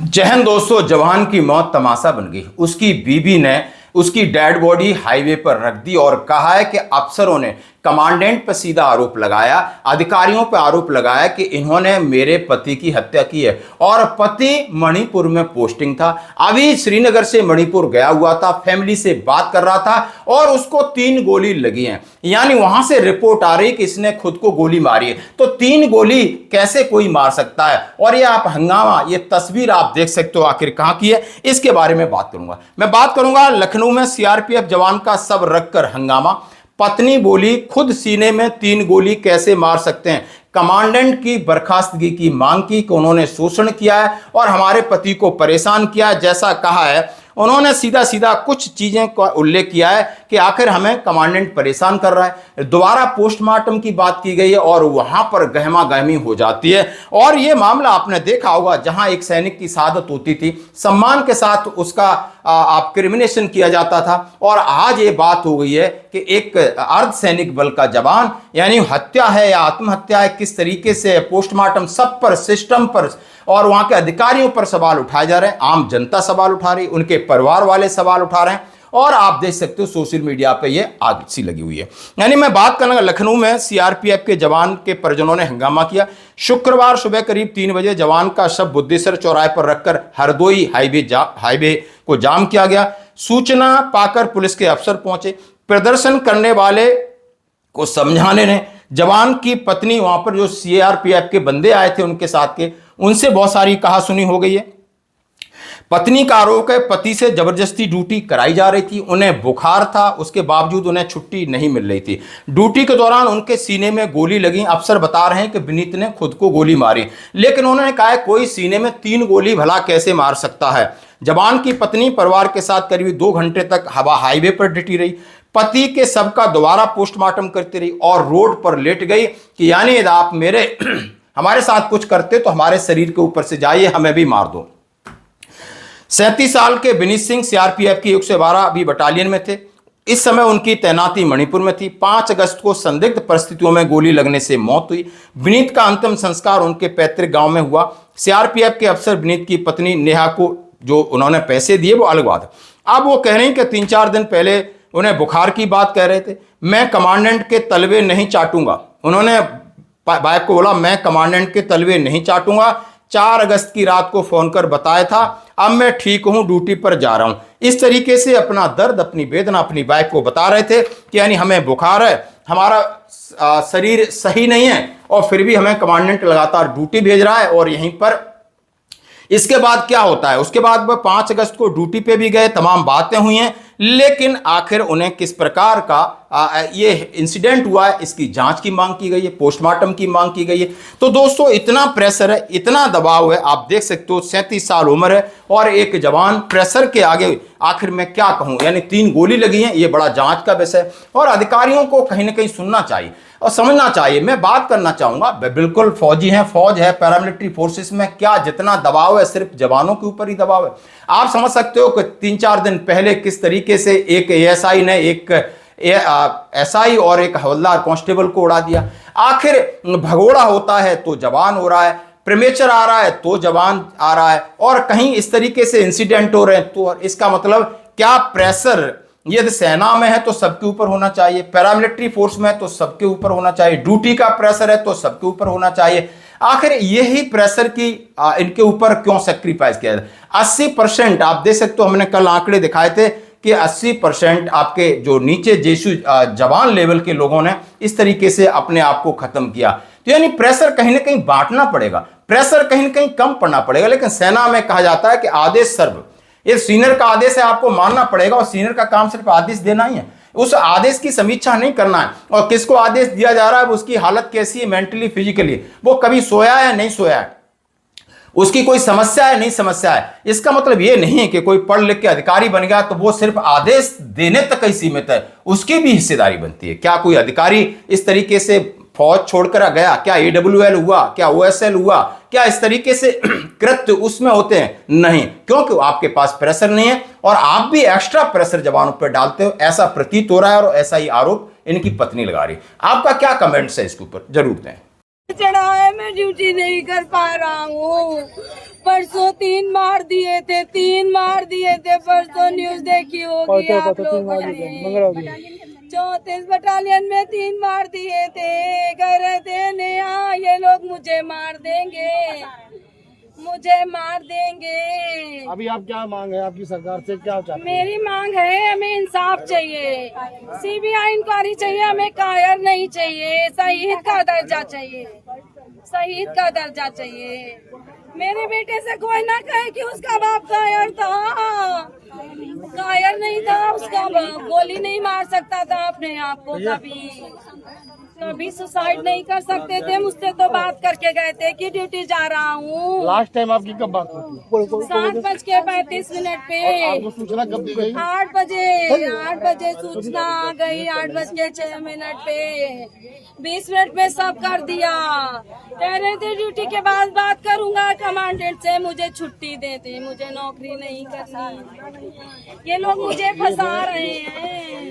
जय हिंद दोस्तों। जवान की मौत तमाशा बन गई। उसकी बीवी ने उसकी डेड बॉडी हाईवे पर रख दी और कहा है कि अफसरों ने कमांडेंट पर सीधा आरोप लगाया, अधिकारियों पर आरोप लगाया कि इन्होंने मेरे पति की हत्या की है। और पति मणिपुर में पोस्टिंग था, अभी श्रीनगर से मणिपुर गया हुआ था, फैमिली से बात कर रहा था और उसको 3 गोली लगी हैं। यानी वहां से रिपोर्ट आ रही कि इसने खुद को गोली मारी है। तो 3 गोली कैसे कोई मार सकता है? और ये आप हंगामा, ये तस्वीर आप देख सकते हो आखिर कहां की है, इसके बारे में बात करूंगा। मैं बात करूंगा लखनऊ में सीआरपीएफ जवान का सब रखकर हंगामा। पत्नी बोली खुद सीने में 3 गोली कैसे मार सकते हैं। कमांडेंट की बर्खास्तगी की मांग की कि उन्होंने शोषण किया है और हमारे पति को परेशान किया है, जैसा कहा है। उन्होंने सीधा सीधा कुछ चीजें का उल्लेख किया है कि आखिर हमें कमांडेंट परेशान कर रहा है। दोबारा पोस्टमार्टम की बात की गई है और वहां पर गहमा गहमी हो जाती है। और यह मामला आपने देखा होगा, जहां एक सैनिक की शहादत होती थी, सम्मान के साथ उसका आप क्रिमिनेशन किया जाता था। और आज ये बात हो गई है कि एक अर्ध सैनिक बल का जवान, यानी हत्या है या आत्महत्या है, किस तरीके से पोस्टमार्टम, सब पर, सिस्टम पर और वहां के अधिकारियों पर सवाल उठाए जा रहे हैं। आम जनता सवाल उठा रही, उनके परिवार वाले सवाल उठा रहे हैं और आप देख सकते हो सोशल मीडिया पे ये आग सी लगी हुई है। यानी मैं बात करूंगा लखनऊ में सीआरपीएफ के जवान के परिजनों ने हंगामा किया। शुक्रवार सुबह करीब 3 बजे जवान का शव बुद्धेश्वर चौराहे पर रखकर हरदोई हाईवे को जाम किया गया। सूचना पाकर पुलिस के अफसर पहुंचे। प्रदर्शन करने वाले को समझाने ने जवान की पत्नी, वहां पर जो सीआरपीएफ के बंदे आए थे उनके साथ के, उनसे बहुत सारी कहा सुनी हो गई है। पत्नी का आरोप है पति से जबरदस्ती ड्यूटी कराई जा रही थी, उन्हें बुखार था, उसके बावजूद उन्हें छुट्टी नहीं मिल रही थी। ड्यूटी के दौरान उनके सीने में गोली लगी। अफसर बता रहे हैं कि विनीत ने खुद को गोली मारी, लेकिन उन्होंने कहा है कोई सीने में 3 गोली भला कैसे मार सकता है। जवान की पत्नी परिवार के साथ करीब 2 घंटे तक हाईवे पर डटी रही। पति के शव का दोबारा पोस्टमार्टम करती रही और रोड पर लेट गई कि यानी आप हमारे साथ कुछ करते तो हमारे शरीर के ऊपर से जाइए, हमें भी मार दो। 37 साल के विनीत सिंह सीआरपीएफ की 112 भी बटालियन में थे। इस समय उनकी तैनाती मणिपुर में थी। 5 अगस्त को संदिग्ध परिस्थितियों में गोली लगने से मौत हुई। विनीत का अंतिम संस्कार उनके पैतृक गांव में हुआ। सीआरपीएफ के अफसर विनीत की पत्नी नेहा को जो उन्होंने पैसे दिए वो अलग बात है। अब वो कह रहे हैं कि 3-4 दिन पहले उन्हें बुखार की बात कह रहे थे। मैं कमांडेंट के तलवे नहीं चाटूंगा, उन्होंने बाइक को बोला, मैं कमांडेंट के तलवे नहीं चाटूंगा। 4 अगस्त की रात को फोन कर बताया था, अब मैं ठीक हूं, ड्यूटी पर जा रहा हूं। इस तरीके से अपना दर्द, अपनी वेदना अपनी वाइफ को बता रहे थे कि यानी हमें बुखार है, हमारा शरीर सही नहीं है और फिर भी हमें कमांडेंट लगातार ड्यूटी भेज रहा है। और यहीं पर इसके बाद क्या होता है, उसके बाद वह 5 अगस्त को ड्यूटी पे भी गए, तमाम बातें हुई हैं, लेकिन आखिर उन्हें किस प्रकार का ये इंसिडेंट हुआ है इसकी जांच की मांग की गई है, पोस्टमार्टम की मांग की गई है। तो दोस्तों इतना प्रेशर है, इतना दबाव है, आप देख सकते हो 37 साल उम्र है और एक जवान, प्रेशर के आगे आखिर मैं क्या कहूं। यानी 3 गोली लगी हैं, ये बड़ा जांच का विषय है और अधिकारियों को कहीं ना कहीं सुनना चाहिए और समझना चाहिए। मैं बात करना चाहूंगा, बिल्कुल फौजी हैं, फौज है, पैरामिलिट्री फोर्सेस में क्या जितना दबाव है सिर्फ जवानों के ऊपर ही दबाव है। आप समझ सकते हो कि 3-4 दिन पहले किस तरीके से एक एएसआई ने एक एसआई और एक हवलदार कांस्टेबल को उड़ा दिया। आखिर भगोड़ा होता है तो जवान हो रहा है, प्रीमेचर आ रहा है तो जवान आ रहा है और कहीं इस तरीके से इंसिडेंट हो रहे हैं। तो इसका मतलब क्या प्रेशर यदि सेना में है तो सबके ऊपर होना चाहिए, पैरामिलिट्री फोर्स में है तो सबके ऊपर होना चाहिए, ड्यूटी का प्रेशर है तो सबके ऊपर होना चाहिए। आखिर यही प्रेशर की इनके ऊपर क्यों सेक्रीफाइस किया जाए। 80% आप देख सकते हो, हमने कल आंकड़े दिखाए थे कि 80% आपके जो नीचे जैसु जवान लेवल के लोगों ने इस तरीके से अपने आप को खत्म किया। तो यानी प्रेशर कहीं ना कहीं बांटना पड़ेगा, प्रेशर कहीं ना कहीं कम पड़ना पड़ेगा। लेकिन सेना में कहा जाता है कि आदेश सर्व, ये सीनियर का आदेश है, आपको मानना पड़ेगा और सीनियर का काम सिर्फ आदेश देना ही है, उस आदेश की समीक्षा नहीं करना है। और किसको आदेश दिया जा रहा है, उसकी हालत कैसी है, मेंटली फिजिकली, वो कभी सोया है नहीं सोया है, उसकी कोई समस्या है नहीं समस्या है। इसका मतलब ये नहीं है कि कोई पढ़ लिख के अधिकारी बन गया तो वो सिर्फ आदेश देने तक ही सीमित है, उसकी भी हिस्सेदारी बनती है। क्या कोई अधिकारी इस तरीके से फौज छोड़कर गया, क्या AWL हुआ, क्या OSL हुआ, क्या इस तरीके से कृत्य उसमें होते हैं? नहीं, क्योंकि आपके पास प्रेशर नहीं है और आप भी एक्स्ट्रा प्रेशर जवानों पर डालते हो, ऐसा प्रतीत हो रहा है और ऐसा ही आरोप इनकी पत्नी लगा रही है। आपका क्या कमेंट्स है इसके ऊपर, जरूर दें। चढ़ा है, मैं ड्यूटी नहीं कर पा रहा हूँ। परसों 3 मार दिए थे, 3 मार दिए थे परसों। न्यूज देखी होगी आप लोगों ने। 34 बटालियन में 3 मार दिए थे। कह रहे थे नेहा ये लोग मुझे मार देंगे, मुझे मार देंगे। अभी आप क्या मांग है आपकी सरकार से, क्या चाहते हैं? मेरी मांग है, हमें इंसाफ चाहिए, सीबीआई इंक्वायरी चाहिए, हमें कायर नहीं चाहिए, शहीद का दर्जा चाहिए, शहीद का दर्जा चाहिए। मेरे बेटे से कोई ना कहे कि उसका बाप कायर था, कायर नहीं था, उसका बाप गोली नहीं मार सकता था अपने आप को, कभी सुसाइड नहीं कर सकते थे। मुझसे तो बात करके गए थे कि ड्यूटी जा रहा हूँ। लास्ट टाइम आपकी कब बात हुई थी? 7:35 पे। आपको सूचना कब दी गई? 8 बजे सूचना आ गई। 8:06 पे 20 मिनट में सब कर दिया। कह रहे थे ड्यूटी के बाद बात करूंगा कमांडेंट से, मुझे छुट्टी देते, मुझे नौकरी नहीं करनी। ये लोग मुझे फंसा रहे हैं।